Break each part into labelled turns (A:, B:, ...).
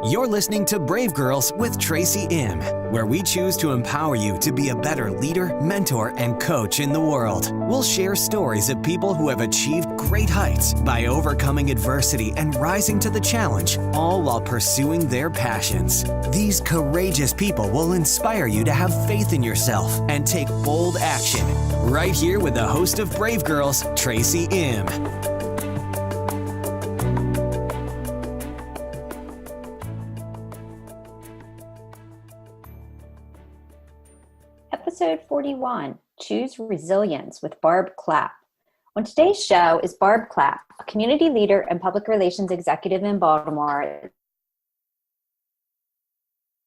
A: You're listening to Brave Girls with Tracy M., where we choose to empower you to be a better leader, mentor, and coach in the world. We'll share stories of people who have achieved great heights by overcoming adversity and rising to the challenge, all while pursuing their passions. These courageous people will inspire you to have faith in yourself and take bold action. Right here with the host of Brave Girls, Tracy M.
B: Episode 41, Choose Resilience with Barb Clapp. On today's show is Barb Clapp, a community leader and public relations executive in Baltimore,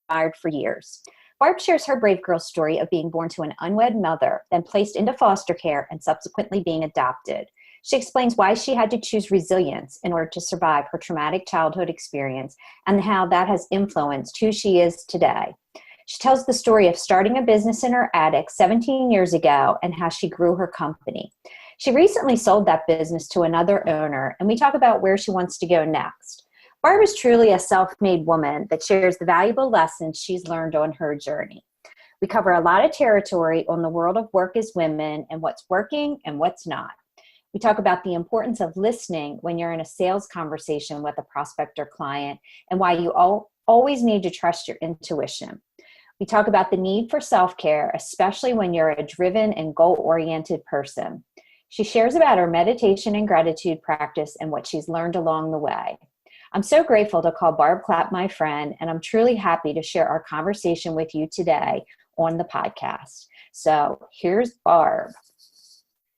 B: admired for years. Barb shares her brave girl story of being born to an unwed mother, then placed into foster care and subsequently being adopted. She explains why she had to choose resilience in order to survive her traumatic childhood experience and how that has influenced who she is today. She tells the story of starting a business in her attic 17 years ago and how she grew her company. She recently sold that business to another owner, and we talk about where she wants to go next. Barb is truly a self-made woman that shares the valuable lessons she's learned on her journey. We cover a lot of territory on the world of work as women and what's working and what's not. We talk about the importance of listening when you're in a sales conversation with a prospect or client and why you always need to trust your intuition. We talk about the need for self-care, especially when you're a driven and goal-oriented person. She shares about her meditation and gratitude practice and what she's learned along the way. I'm so grateful to call Barb Clapp my friend, and I'm truly happy to share our conversation with you today on the podcast. So here's Barb.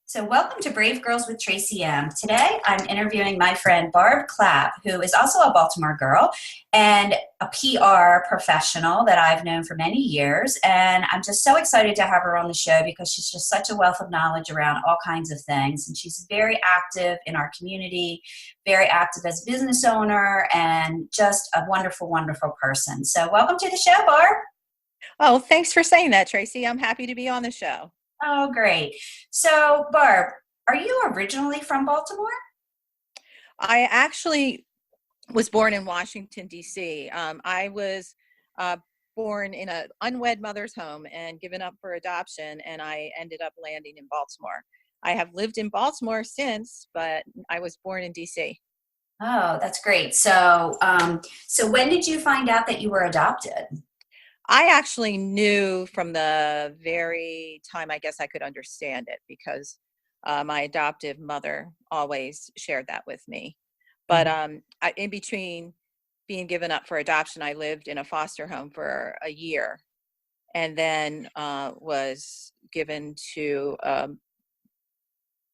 C: So welcome to Brave Girls with Tracy M. Today, I'm interviewing my friend Barb Clapp, who is also a Baltimore girl and a PR professional that I've known for many years. And I'm just so excited to have her on the show because she's just such a wealth of knowledge around all kinds of things. And she's very active in our community, very active as a business owner, and just a wonderful, wonderful person. So welcome to the show, Barb.
D: Oh, thanks for saying that, Tracy. I'm happy to be on the show.
C: Oh, great. So, Barb, are you originally from Baltimore?
D: I actually was born in Washington, D.C. I was born in an unwed mother's home and given up for adoption, and I ended up landing in Baltimore. I have lived in Baltimore since, but I was born in D.C.
C: Oh, that's great. So, so when did you find out that you were adopted?
D: I actually knew from the very time I guess I could understand it because my adoptive mother always shared that with me. But in between being given up for adoption, I lived in a foster home for a year and then was given to a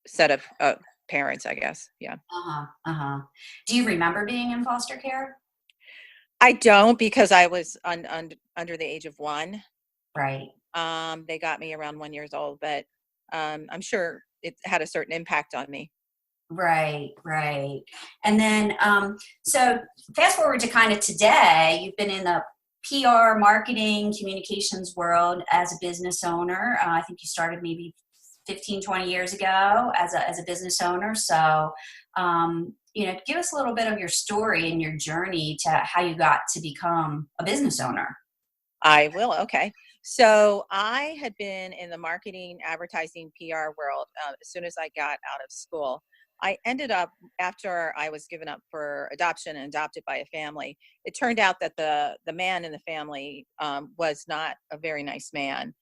D: set of parents, I guess. Yeah.
C: Do you remember being in foster care?
D: I don't because I was under the age of 1.
C: Right.
D: They got me around 1 year old, but I'm sure it had a certain impact on me.
C: Right. And then, so fast forward to kind of today, you've been in the PR, marketing, communications world as a business owner. I think you started maybe 15, 20 years ago as a business owner. So, give us a little bit of your story and your journey to how you got to become a business owner.
D: I will. Okay. So I had been in the marketing, advertising, PR world as soon as I got out of school. I ended up, after I was given up for adoption and adopted by a family, it turned out that the man in the family was not a very nice man.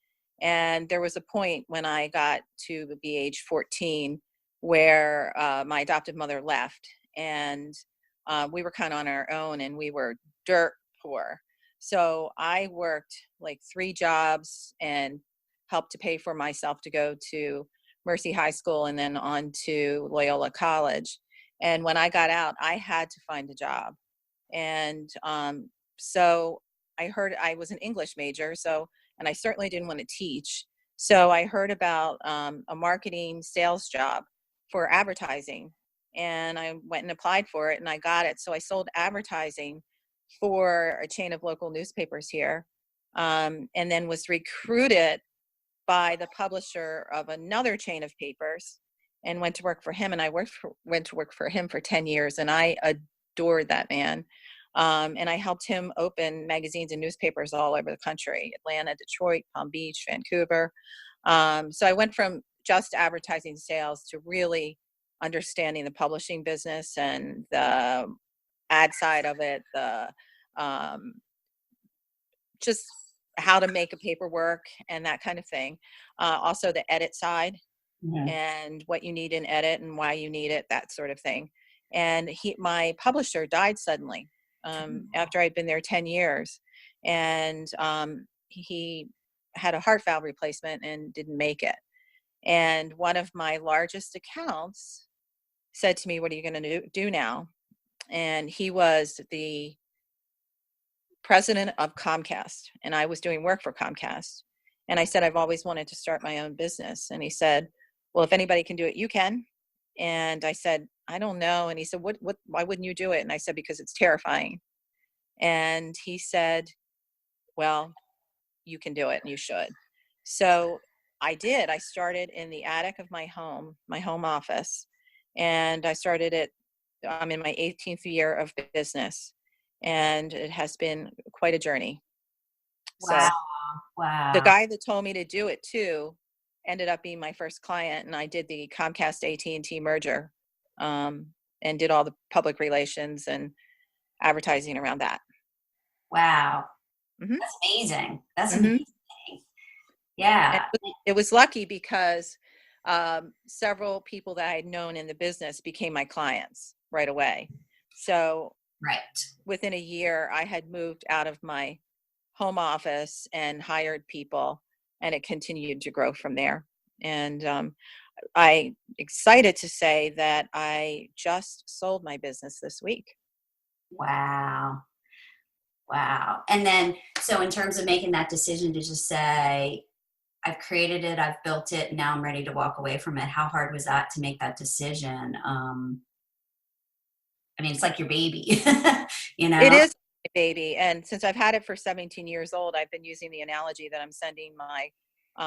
D: And there was a point when I got to be age 14 where my adoptive mother left. And we were kind of on our own and we were dirt poor. So I worked like 3 jobs and helped to pay for myself to go to Mercy High School and then on to Loyola College. And when I got out, I had to find a job. And so I heard I was an English major, and I certainly didn't want to teach. So I heard about a marketing sales job for advertising. And I went and applied for it and I got it. So I sold advertising for a chain of local newspapers here, and then was recruited by the publisher of another chain of papers and went to work for him. And I went to work for him for 10 years and I adored that man. And I helped him open magazines and newspapers all over the country, Atlanta, Detroit, Palm Beach, Vancouver. So I went from just advertising sales to really understanding the publishing business and the ad side of it, the um, just how to make a paperwork and that kind of thing. Also the edit side
C: Mhm.
D: and what you need in edit and why you need it, that sort of thing. And my publisher died suddenly after I'd been there 10 years. And he had a heart valve replacement and didn't make it. And one of my largest accounts said to me, "What are you going to do now?" And he was the president of Comcast, and I was doing work for Comcast. And I said, "I've always wanted to start my own business." And he said, "Well, if anybody can do it, you can." And I said, "I don't know." And he said, why wouldn't you do it?" And I said, "Because it's terrifying." And he said, "Well, you can do it and you should." So I did. I started in the attic of my home office, and I started it. I'm in my 18th year of business, and it has been quite a journey.
C: Wow.
D: So the
C: Wow.
D: guy that told me to do it too ended up being my first client, and I did the Comcast AT&T merger, and did all the public relations and advertising around that.
C: Wow.
D: Hmm.
C: That's amazing. That's
D: Hmm.
C: amazing. Yeah.
D: It was lucky because several people that I had known in the business became my clients right away. So
C: Right.
D: within a year, I had moved out of my home office and hired people, and it continued to grow from there. And I excited to say that I just sold my business this week.
C: Wow. Wow. And then, so in terms of making that decision to just say, I've created it, I've built it, now I'm ready to walk away from it. How hard was that to make that decision? I mean, it's like your baby, you
D: It
C: know?
D: is my baby. And since I've had it for 17 years old, I've been using the analogy that I'm sending my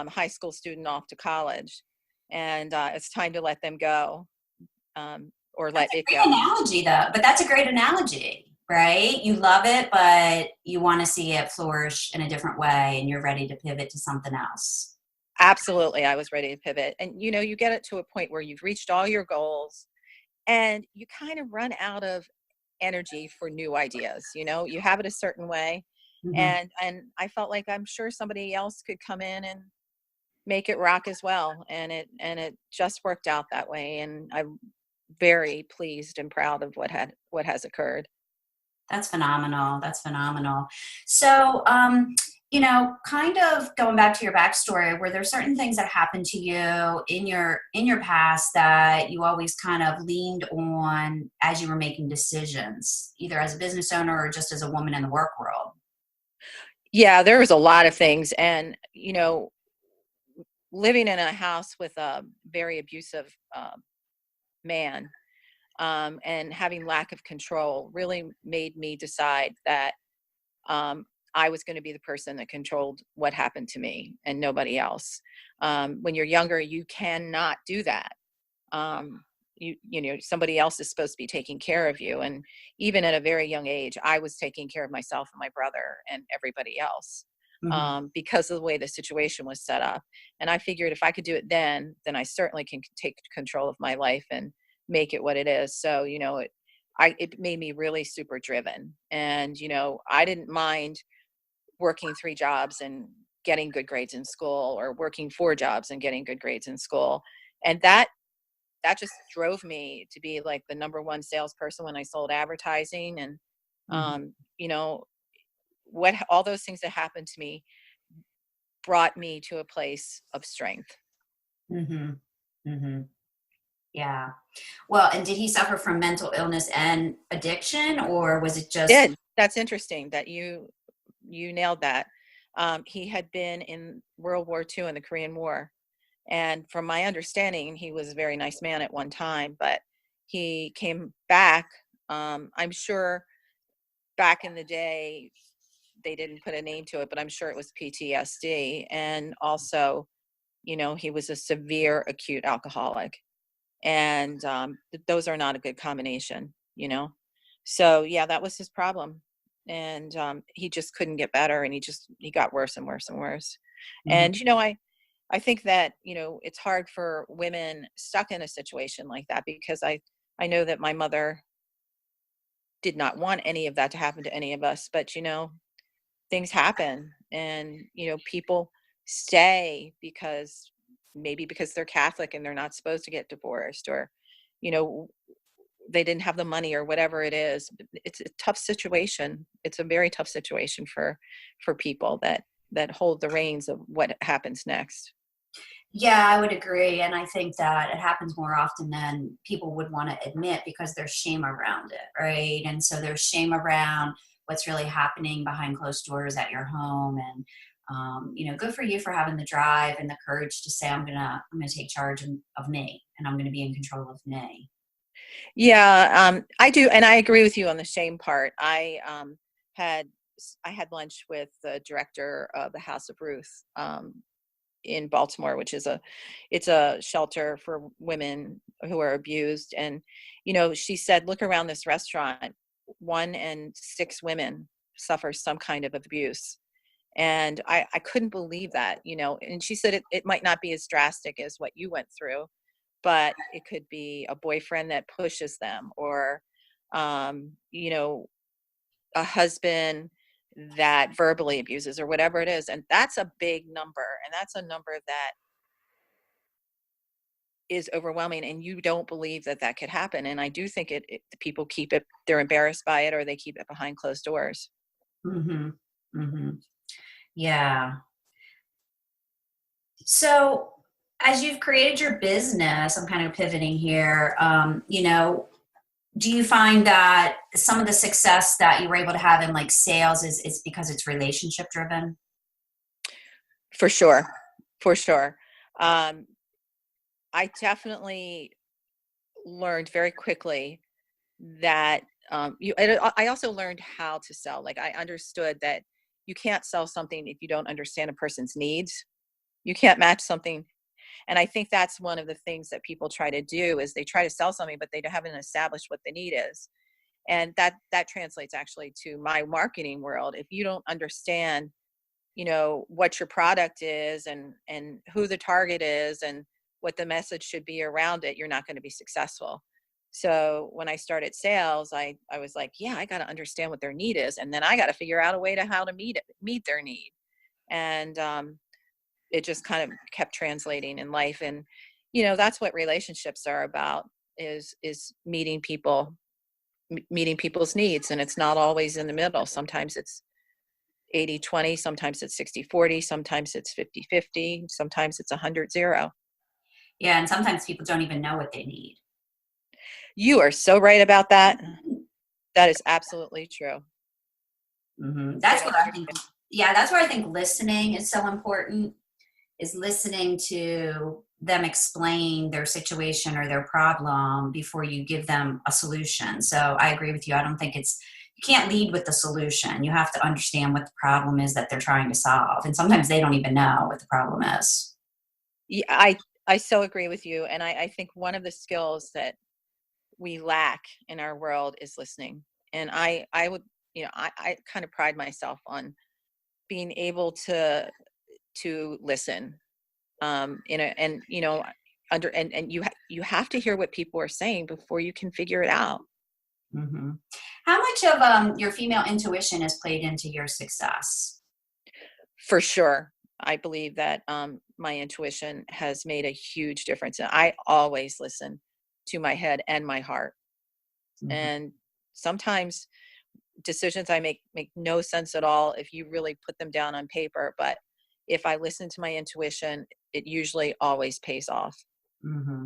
D: high school student off to college. And it's time to let them go, or
C: That's
D: let
C: a
D: it
C: great
D: go.
C: analogy, though. But that's a great analogy, right? You love it, but you want to see it flourish in a different way, and you're ready to pivot to something else.
D: Absolutely. I was ready to pivot. And, you get it to a point where you've reached all your goals and you kind of run out of energy for new ideas. You have it a certain way.
C: Hmm.
D: And I felt like I'm sure somebody else could come in and make it rock as well. And it just worked out that way. And I'm very pleased and proud of what has occurred.
C: That's phenomenal. That's phenomenal. So, kind of going back to your backstory, were there certain things that happened to you in your past that you always kind of leaned on as you were making decisions, either as a business owner or just as a woman in the work world?
D: Yeah, there was a lot of things. And, living in a house with a very abusive man, and having lack of control really made me decide that um, I was going to be the person that controlled what happened to me and nobody else. When you're younger, you cannot do that. Um, somebody else is supposed to be taking care of you. And even at a very young age, I was taking care of myself and my brother and everybody else,
C: Hmm.
D: because of the way the situation was set up. And I figured if I could do it then I certainly can take control of my life and make it what it is. So, it made me really super driven. And, I didn't mind working 3 jobs and getting good grades in school, or working 4 jobs and getting good grades in school. And that just drove me to be like the number one salesperson when I sold advertising. And,
C: Hmm.
D: um, you know, what all those things that happened to me brought me to a place of strength.
C: Hmm. Hmm. Yeah. Well, and did he suffer from mental illness and addiction, or was it just?
D: Did That's interesting that you nailed that. He had been in World War II and the Korean War. And from my understanding, he was a very nice man at one time, but he came back. I'm sure back in the day, they didn't put a name to it, but I'm sure it was PTSD. And also, he was a severe acute alcoholic. And those are not a good combination. So yeah, that was his problem. And he just couldn't get better, and he got worse and worse and worse.
B: Mhm.
D: And I think that it's hard for women stuck in a situation like that, because I know that my mother did not want any of that to happen to any of us, but things happen, and people stay because maybe because they're Catholic and they're not supposed to get divorced, or you know they didn't have the money, or whatever it is. It's a tough situation. It's a very tough situation for people that hold the reins of what happens next.
C: Yeah, I would agree. And I think that it happens more often than people would want to admit because there's shame around it, right? And so there's shame around what's really happening behind closed doors at your home. And good for you for having the drive and the courage to say, I'm gonna take charge of me, and I'm gonna be in control of me.
D: Yeah, I do, and I agree with you on the shame part. Had I had lunch with the director of the House of Ruth, in Baltimore, which is it's a shelter for women who are abused. And she said, look around this restaurant, 1 in 6 women suffer some kind of abuse. And I couldn't believe that. And she said it might not be as drastic as what you went through, but it could be a boyfriend that pushes them, or you know a husband that verbally abuses, or whatever it is. And that's a big number, and that's a number that is overwhelming, and you don't believe that that could happen. And I do think people keep it, they're embarrassed by it, or they keep it behind closed doors.
C: Mm-hmm. Mm-hmm. Yeah. So as you've created your business, I'm kind of pivoting here. Do you find that some of the success that you were able to have in like sales is because it's relationship driven?
D: For sure. For sure. um, I definitely learned very quickly that I also learned how to sell. Like, I understood that you can't sell something if you don't understand a person's needs. You can't match something. And I think that's one of the things that people try to do, is they try to sell something, but they haven't established what the need is. And that translates actually to my marketing world. If you don't understand, what your product is, and who the target is, and what the message should be around it, you're not going to be successful. So when I started sales, I was like, yeah, I got to understand what their need is, and then I got to figure out a way to how to meet their need. And it just kind of kept translating in life. And that's what relationships are about, is meeting people's needs. And it's not always in the middle. Sometimes it's 80-20, sometimes it's 60-40, sometimes it's 50-50, sometimes it's 100-0.
C: Yeah. And sometimes people don't even know what they need.
D: You are so right about that. That is absolutely true.
C: Mm-hmm.
D: They
C: That's
D: don't
C: what I think.
D: understand.
C: Yeah. That's where I think listening is so important, is listening to them explain their situation or their problem before you give them a solution. So I agree with you. I don't think you can't lead with the solution. You have to understand what the problem is that they're trying to solve. And sometimes they don't even know what the problem is.
D: Yeah, I so agree with you. And I think one of the skills that we lack in our world is listening. And I would, I kind of pride myself on being able to listen, and under and you have to hear what people are saying before you can figure it out.
C: Mm-hmm. How much of your female intuition has played into your success?
D: For sure. I believe that my intuition has made a huge difference, and I always listen to my head and my heart.
C: Mm-hmm.
D: And sometimes decisions I make no sense at all if you really put them down on paper, but if I listen to my intuition, it usually always pays off.
C: Mm-hmm.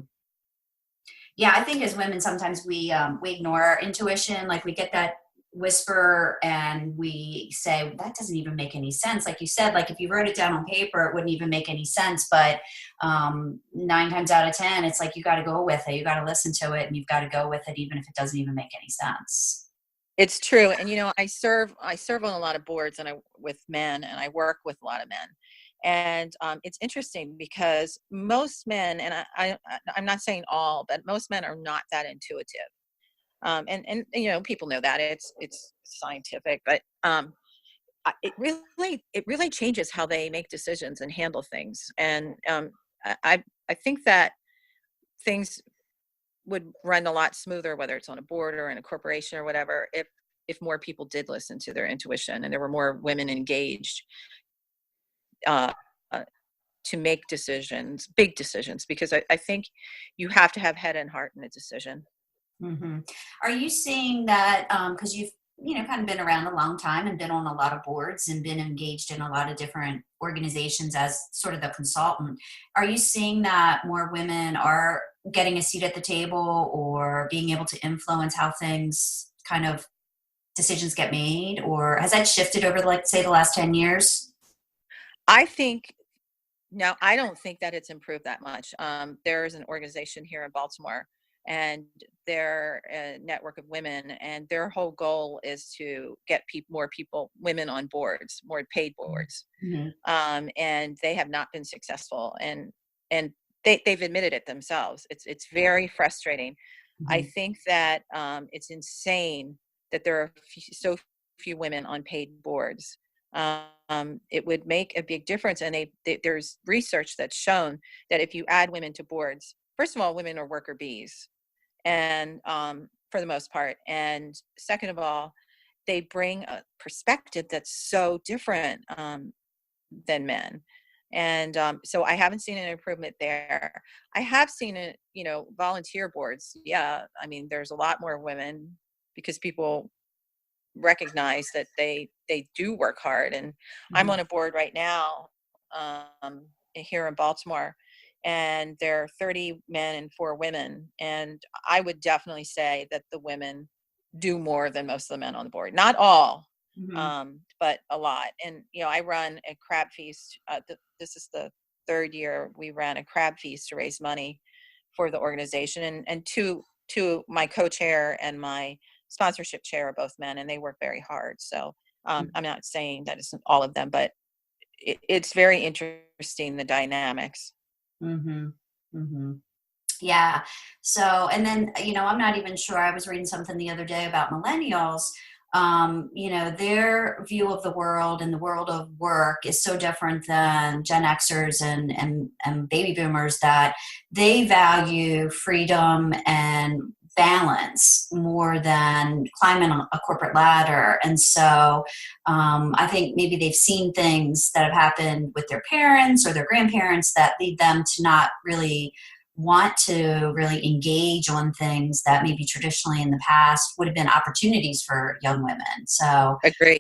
C: Yeah, I think as women, sometimes we ignore our intuition. Like we get that whisper and we say, "Well, that doesn't even make any sense." Like you said, like if you wrote it down on paper, it wouldn't even make any sense. But 9 times out of 10, it's like you got to go with it. You got to listen to it, and you've got to go with it, even if it doesn't even make any sense.
D: It's true. And I serve on a lot of boards, and I with men, and I work with a lot of men. And it's interesting because most men, and I'm not saying all, but most men are not that intuitive. And people know that it's scientific, but it really changes how they make decisions and handle things. And I think that things would run a lot smoother, whether it's on a board or in a corporation or whatever, if more people did listen to their intuition and there were more women engaged uh, uh, to make decisions, big decisions, because I think you have to have head and heart in a decision.
C: Mm-hmm. Are you seeing that because you've kind of been around a long time and been on a lot of boards and been engaged in a lot of different organizations as sort of the consultant? Are you seeing that more women are getting a seat at the table or being able to influence how things kind of decisions get made, or has that shifted over, like, say, the last 10 years?
D: I think Now, I don't think that it's improved that much. There's an organization here in Baltimore, and they're a network of women, and their whole goal is to get more people, women on boards, more paid boards.
C: Mm-hmm.
D: And they have not been successful, and they've admitted it themselves. It's very frustrating. I
C: Mm-hmm.
D: think that it's insane that there are so few women on paid boards. It would make a big difference. And there's research that's shown that if you add women to boards, first of all, women are worker bees, and for the most part. And second of all, they bring a perspective that's so different than men. And so I haven't seen an improvement there. I have seen it, volunteer boards. Yeah, I mean, there's a lot more women because people recognize that they do work hard. And I'm
C: Mm-hmm.
D: on a board right now here in Baltimore, and there are 30 men and 4 women, and I would definitely say that the women do more than most of the men on the board. Not all,
C: Mm-hmm.
D: but a lot. And I run a crab feast. This is the 3rd year we ran a crab feast to raise money for the organization, and two my co-chair and my sponsorship chair are both men, and they work very hard. So I'm not saying that it's all of them, but it's very interesting, the dynamics.
C: Mm-hmm. Mm-hmm. Yeah. So, and then, I'm not even sure. I was reading something the other day about millennials. Their view of the world and the world of work is so different than Gen Xers and baby boomers, that they value freedom and balance more than climbing a corporate ladder. And so I think maybe they've seen things that have happened with their parents or their grandparents that lead them to not really want to really engage on things that maybe traditionally in the past would have been opportunities for young women. So,
D: Agree.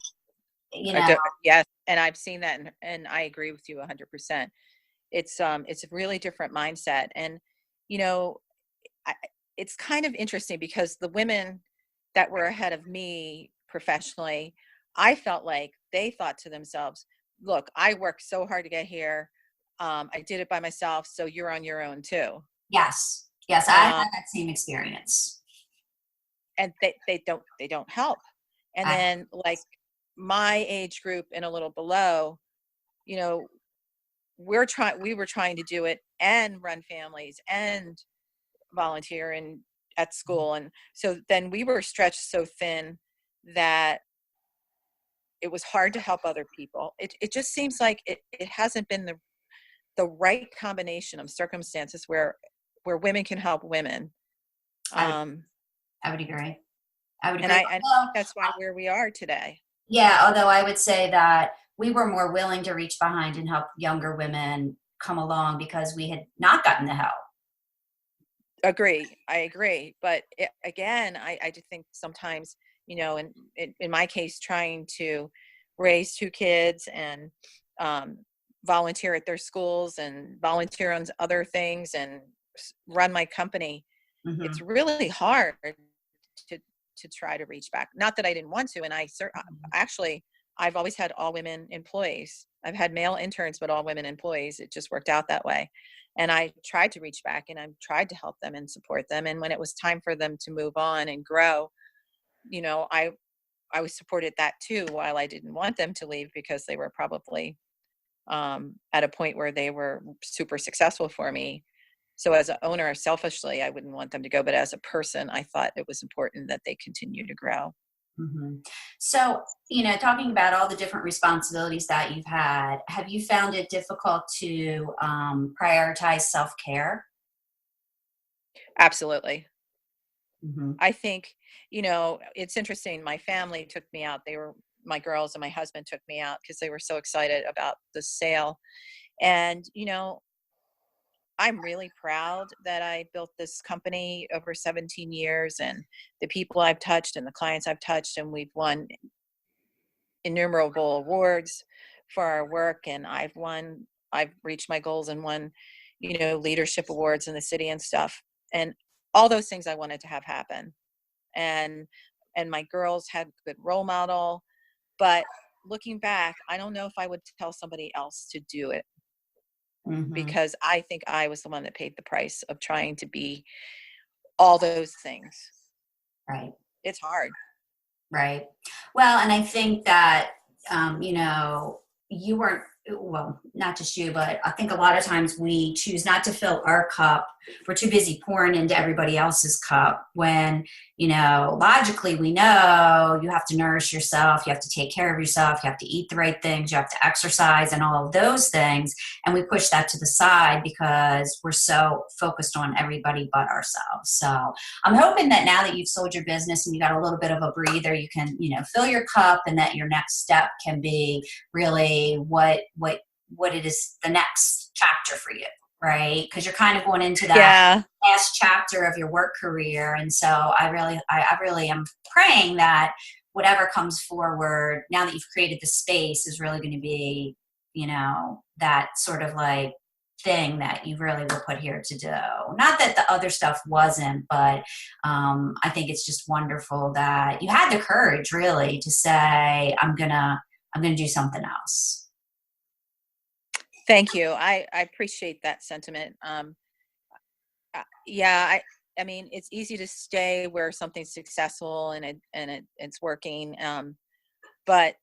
C: you know,
D: Yes, and I've seen that, and I agree with you 100%. It's a really different mindset. And you know I, it's kind of interesting because the women that were ahead of me professionally, I felt like they thought to themselves, look, I worked so hard to get here. I did it by myself, so you're on your own too.
C: yes, yes, I had
D: um,
C: that same experience.
D: and they don't help. And
C: I,
D: then, like, my age group and a little below, you know we were trying to do it and run families and volunteer and at school. And so then we were stretched so thin that it was hard to help other people. It just seems like it hasn't been the right combination of circumstances where women can help women.
C: I would,
D: um
C: I would agree. I would
D: and
C: agree.
D: I think
C: Although,
D: that's why where we are today.
C: yeah, although I would say that we were more willing to reach behind and help younger women come along because we had not gotten the help.
D: I agree. But again, I just think sometimes, in my case, trying to raise 2 kids and um, volunteer at their schools and volunteer on other things and run my company,
C: Mm-hmm.
D: it's really hard to try to reach back. Not that I didn't want to, and actually I've always had all women employees. I've had male interns, but all women employees. It just worked out that way. And I tried to reach back, and I tried to help them and support them. And when it was time for them to move on and grow, I was supported that too, while I didn't want them to leave because they were probably at a point where they were super successful for me. So as an owner, selfishly, I wouldn't want them to go, but as a person, I thought it was important that they continue to grow.
C: Mm-hmm. So, talking about all the different responsibilities that you've had, have you found it difficult to prioritize self-care?
D: Absolutely.
C: Mm-hmm.
D: I think, it's interesting. My family took me out. My girls and my husband took me out because they were so excited about the sale. And, I'm really proud that I built this company over 17 years, and the people I've touched and the clients I've touched, and we've won innumerable awards for our work. And I've reached my goals and won, leadership awards in the city and stuff. And all those things I wanted to have happen. And my girls had a good role model. But looking back, I don't know if I would tell somebody else to do it,
C: Mm-hmm.
D: because I think I was the one that paid the price of trying to be all those things.
C: Right.
D: It's hard.
C: Right. Well, and I think that, you weren't, well, not just you, but I think a lot of times we choose not to fill our cup. We're too busy pouring into everybody else's cup when, logically we know you have to nourish yourself. You have to take care of yourself. You have to eat the right things. You have to exercise and all of those things. And we push that to the side because we're so focused on everybody but ourselves. So I'm hoping that now that you've sold your business and you got a little bit of a breather, you can, fill your cup, and that your next step can be really what it is, the next chapter for you, right? Because you're kind of going into that last chapter of your work career. And so I really am praying that whatever comes forward now that you've created the space is really going to be, that sort of like thing that you really were put here to do. Not that the other stuff wasn't, but I think it's just wonderful that you had the courage really to say, I'm gonna do something else.
D: Thank you. I appreciate that sentiment. Yeah, I mean, it's easy to stay where something's successful and it's working. But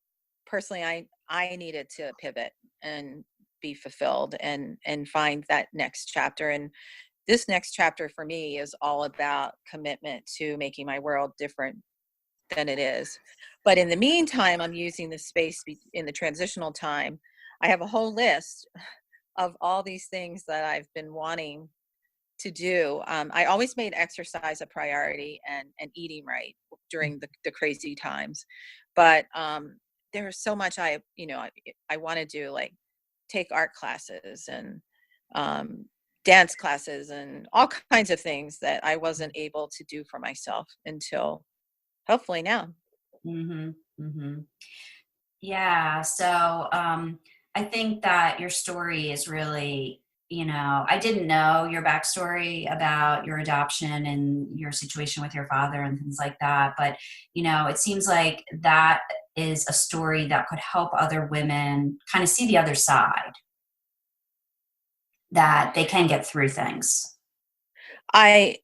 D: personally, I needed to pivot and be fulfilled and find that next chapter. And this next chapter for me is all about commitment to making my world different than it is. But in the meantime, I'm using the space in the transitional time. I have a whole list of all these things that I've been wanting to do. I always made exercise a priority and eating right during the crazy times. But there's so much I want to do, like take art classes and dance classes and all kinds of things that I wasn't able to do for myself until hopefully now.
C: Mm-hmm. Mm-hmm. Yeah. So I think that your story is really, I didn't know your backstory about your adoption and your situation with your father and things like that. But, it seems like that is a story that could help other women kind of see the other side, that they can get through things.
D: I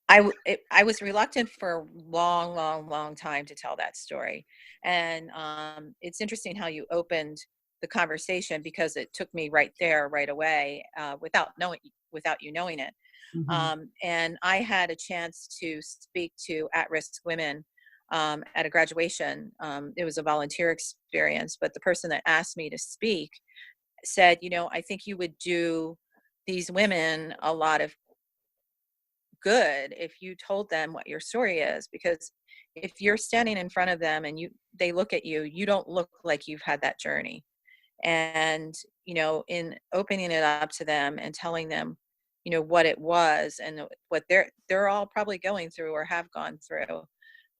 D: I was reluctant for a long, long, long time to tell that story. And it's interesting how you opened the conversation, because it took me right there, right away, without you knowing it.
C: Mm-hmm.
D: And I had a chance to speak to at-risk women at a graduation. It was a volunteer experience, but the person that asked me to speak said, I think you would do these women a lot of good if you told them what your story is, because if you're standing in front of them and they look at you, you don't look like you've had that journey. And in opening it up to them and telling them what it was and what they're all probably going through or have gone through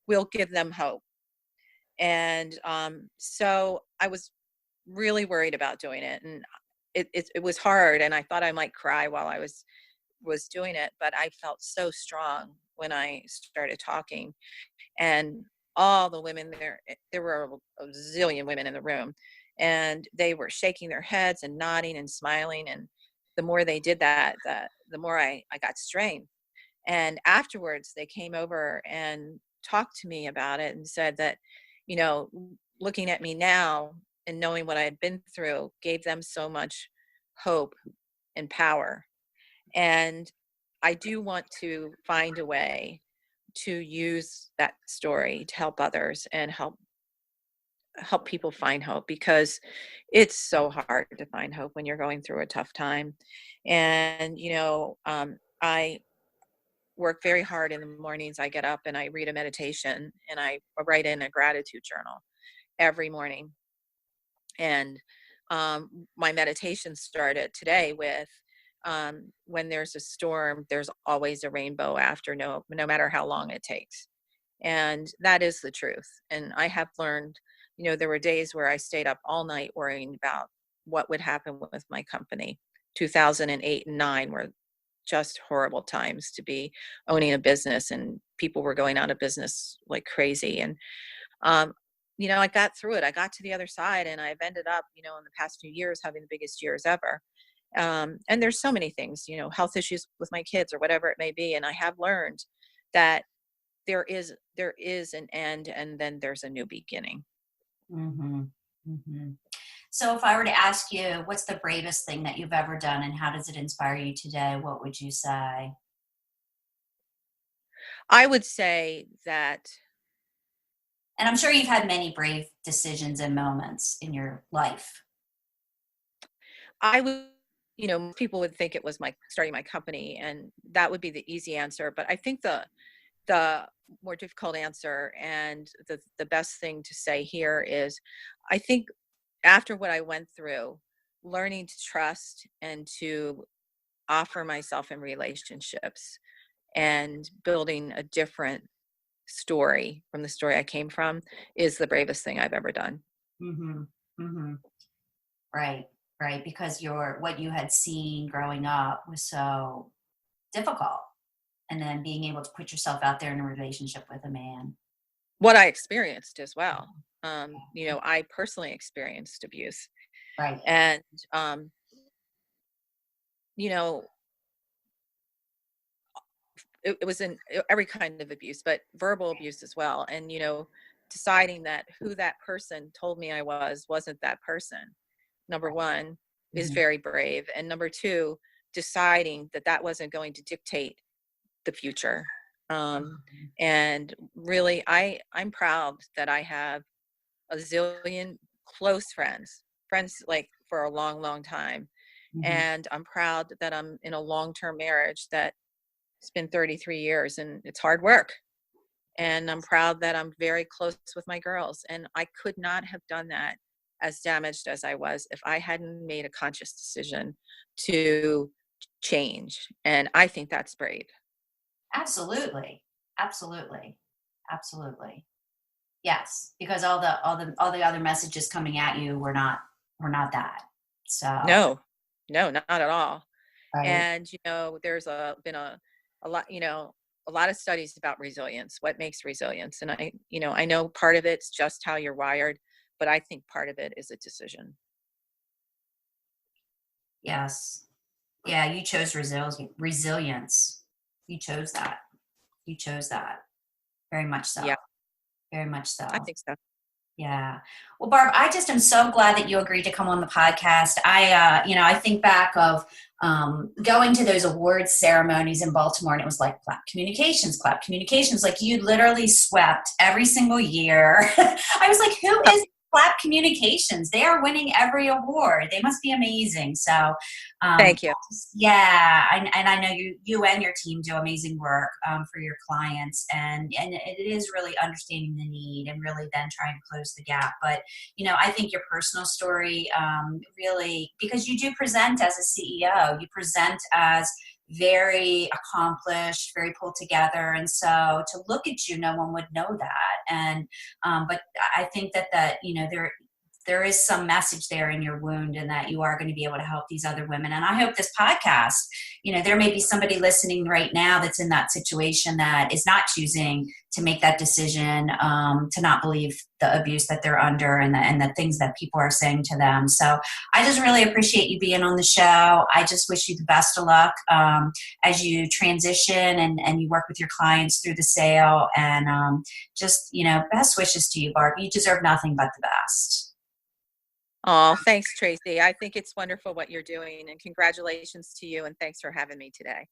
D: will give them hope. And so I was really worried about doing it, and it was hard, and I thought I might cry while I was doing it, but I felt so strong when I started talking. And all the women there were a zillion women in the room, and they were shaking their heads and nodding and smiling. And the more they did that, the more I got strength. And afterwards they came over and talked to me about it and said that, you know, looking at me now and knowing what I had been through gave them so much hope and power. And I do want to find a way to use that story to help others and help people find hope, because it's so hard to find hope when you're going through a tough time. And I work very hard in the mornings. I get up and I read a meditation and I write in a gratitude journal every morning. And my meditation started today with, when there's a storm, there's always a rainbow after, no matter how long it takes. And that is the truth. And I have learned, there were days where I stayed up all night worrying about what would happen with my company. 2008 and 9 were just horrible times to be owning a business, and people were going out of business like crazy. And um, I got through it. I got to the other side, and I've ended up, in the past few years, having the biggest years ever. And there's so many things, health issues with my kids or whatever it may be. And I have learned that there is an end, and then there's a new beginning.
C: Mm-hmm. Mm-hmm. So if I were to ask you, what's the bravest thing that you've ever done and how does it inspire you today? What would you say?
D: I would say that,
C: and I'm sure you've had many brave decisions and moments in your life.
D: I would, most people would think it was starting my company, and that would be the easy answer. But I think the more difficult answer, and the best thing to say here, is I think after what I went through, learning to trust and to offer myself in relationships and building a different story from the story I came from is the bravest thing I've ever done.
C: Mm-hmm. Mm-hmm. Right. Because what you had seen growing up was so difficult. And then being able to put yourself out there in a relationship with a man.
D: What I experienced as well. I personally experienced abuse.
C: Right.
D: And, it was in every kind of abuse, but verbal abuse as well. And, deciding that who that person told me I wasn't that person, number one, is very brave. And number two, deciding that wasn't going to dictate the future. And really, I'm proud that I have a zillion close friends like for a long, long time. And I'm proud that I'm in a long-term marriage that it's been 33 years, and it's hard work. And I'm proud that I'm very close with my girls. And I could not have done that as damaged as I was if I hadn't made a conscious decision to change. And I think that's brave.
C: Absolutely. Yes, because all the other messages coming at you were not that. So
D: no, not at all.
C: Right.
D: And there's been a lot, a lot of studies about resilience, what makes resilience. And I know part of it's just how you're wired, but I think part of it is a decision.
C: Yes. Yeah, you chose resilience. You chose that. Very much so.
D: Yeah.
C: Very much so.
D: I think so.
C: Yeah. Well, Barb, I just am so glad that you agreed to come on the podcast. I think back of going to those awards ceremonies in Baltimore, and it was like Clapp Communications. Like you literally swept every single year. I was like, who is Clapp Communications? They are winning every award. They must be amazing. So
D: thank you.
C: Yeah. And I know you and your team do amazing work for your clients, and it is really understanding the need and really then trying to close the gap. But, I think your personal story really, because you do present as a CEO, you present as very accomplished, very pulled together. And so to look at you, no one would know that. And, but I think that there is some message there in your wound, and that you are going to be able to help these other women. And I hope this podcast, there may be somebody listening right now that's in that situation that is not choosing to make that decision, to not believe the abuse that they're under and the things that people are saying to them. So I just really appreciate you being on the show. I just wish you the best of luck as you transition and you work with your clients through the sale. And best wishes to you, Barb. You deserve nothing but the best.
D: Oh, thanks, Tracy. I think it's wonderful what you're doing, and congratulations to you, and thanks for having me today.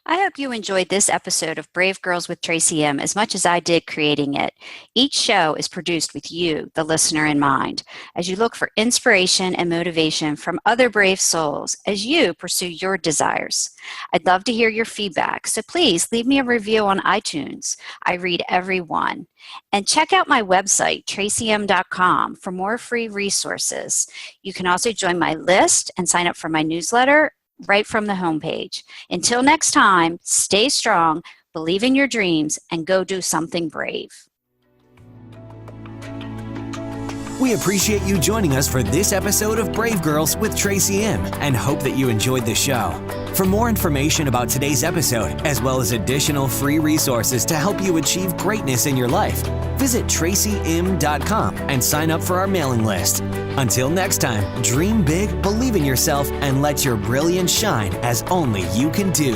E: I hope you enjoyed this episode of Brave Girls with Tracy M. as much as I did creating it. Each show is produced with you, the listener, in mind, as you look for inspiration and motivation from other brave souls as you pursue your desires. I'd love to hear your feedback, so please leave me a review on iTunes. I read every one. And check out my website, tracym.com, for more free resources. You can also join my list and sign up for my newsletter right from the homepage. Until next time, stay strong, believe in your dreams, and go do something brave.
A: We appreciate you joining us for this episode of Brave Girls with Tracy M. and hope that you enjoyed the show. For more information about today's episode, as well as additional free resources to help you achieve greatness in your life, visit tracym.com and sign up for our mailing list. Until next time, dream big, believe in yourself, and let your brilliance shine as only you can do.